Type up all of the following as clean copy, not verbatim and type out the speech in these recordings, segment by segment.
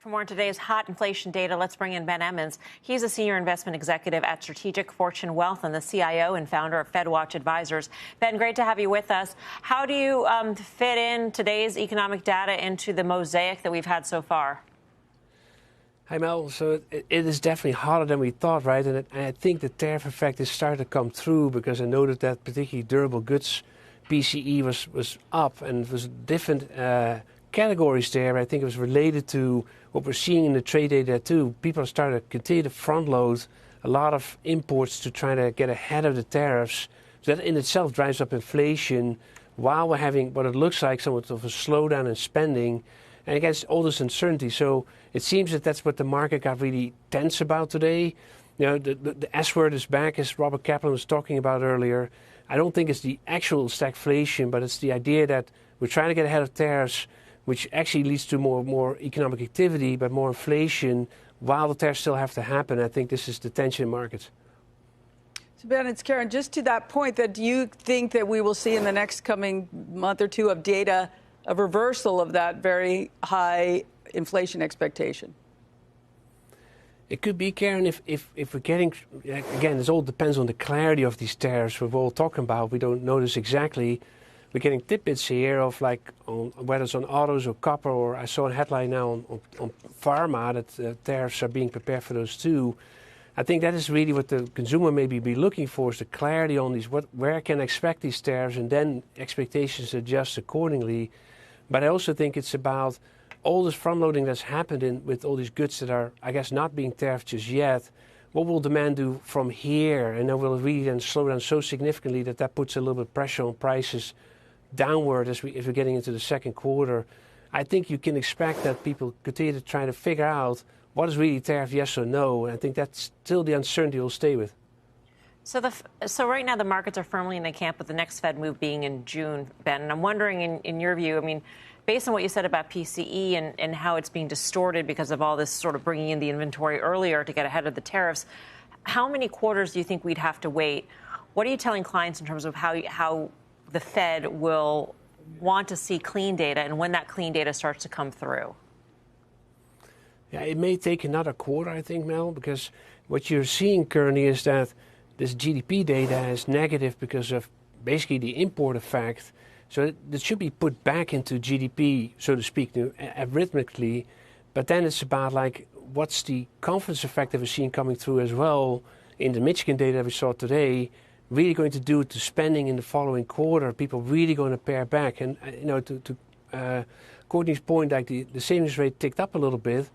For more on today's hot inflation data, let's bring in Ben Emons. He's a senior investment executive at Strategic Fortune Wealth and the CIO and founder of FedWatch Advisors. Ben, great to have you with us. How do you fit in today's economic data into the mosaic that we've had so far? Hi, Mel. So it is definitely hotter than we thought, right? And I think the tariff effect is starting to come through because I noted that particularly durable goods PCE was up, and it was different categories there. I think it was related to what we're seeing in the trade data too. People are starting to continue to front load a lot of imports to try to get ahead of the tariffs. So that in itself drives up inflation while we're having what it looks like somewhat of a slowdown in spending and against all this uncertainty. So it seems that that's what the market got really tense about today. You know, the S word is back, as Robert Kaplan was talking about earlier. I don't think it's the actual stagflation, but it's the idea that we're trying to get ahead of tariffs, which actually leads to more economic activity, but more inflation, while the tariffs still have to happen. I think this is the tension in markets. So, Ben, it's Karen. Just to that point, that do you think that we will see in the next coming month or two of data a reversal of that very high inflation expectation? It could be, Karen, if we're getting, again, this all depends on the clarity of these tariffs we're all talking about. We don't know this exactly. We're getting tidbits here of whether it's on autos or copper, or I saw a headline now on pharma that tariffs are being prepared for those too. I think that is really what the consumer maybe be looking for, is the clarity on these, where can I expect these tariffs, and then expectations adjust accordingly. But I also think it's about all this front loading that's happened with all these goods that are, I guess, not being tariffed just yet. What will demand do from here? And then will it really then slow down so significantly that puts a little bit of pressure on prices downward as we're getting into the second quarter? I think you can expect that people continue to try to figure out what is really tariff, yes or no. And I think that's still the uncertainty we'll stay with. So right now the markets are firmly in the camp with the next Fed move being in June, Ben. And I'm wondering, in your view, I mean, based on what you said about PCE and how it's being distorted because of all this sort of bringing in the inventory earlier to get ahead of the tariffs, how many quarters do you think we'd have to wait? What are you telling clients in terms of how the Fed will want to see clean data and when that clean data starts to come through? Yeah, it may take another quarter, I think, Mel, because what you're seeing currently is that this GDP data is negative because of basically the import effect. So it should be put back into GDP, so to speak, arithmetically. But then it's about, like, what's the confidence effect that we're seeing coming through as well in the Michigan data that we saw today, really going to do to spending in the following quarter? People really going to pare back? And, you know, to Courtney's point, like the savings rate ticked up a little bit,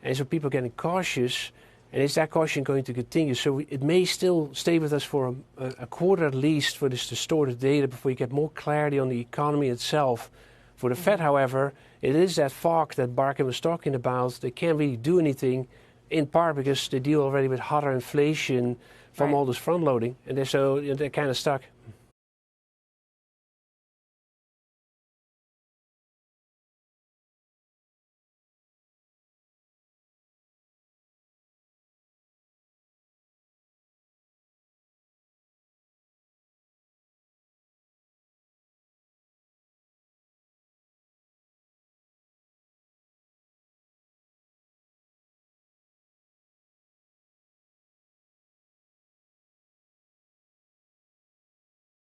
and so people are getting cautious. And is that caution going to continue? So it may still stay with us for a quarter at least for this distorted data before you get more clarity on the economy itself. For the Fed, however, it is that fog that Barkin was talking about. They can't really do anything, in part because they deal already with hotter inflation from all this front loading, and they're kind of stuck.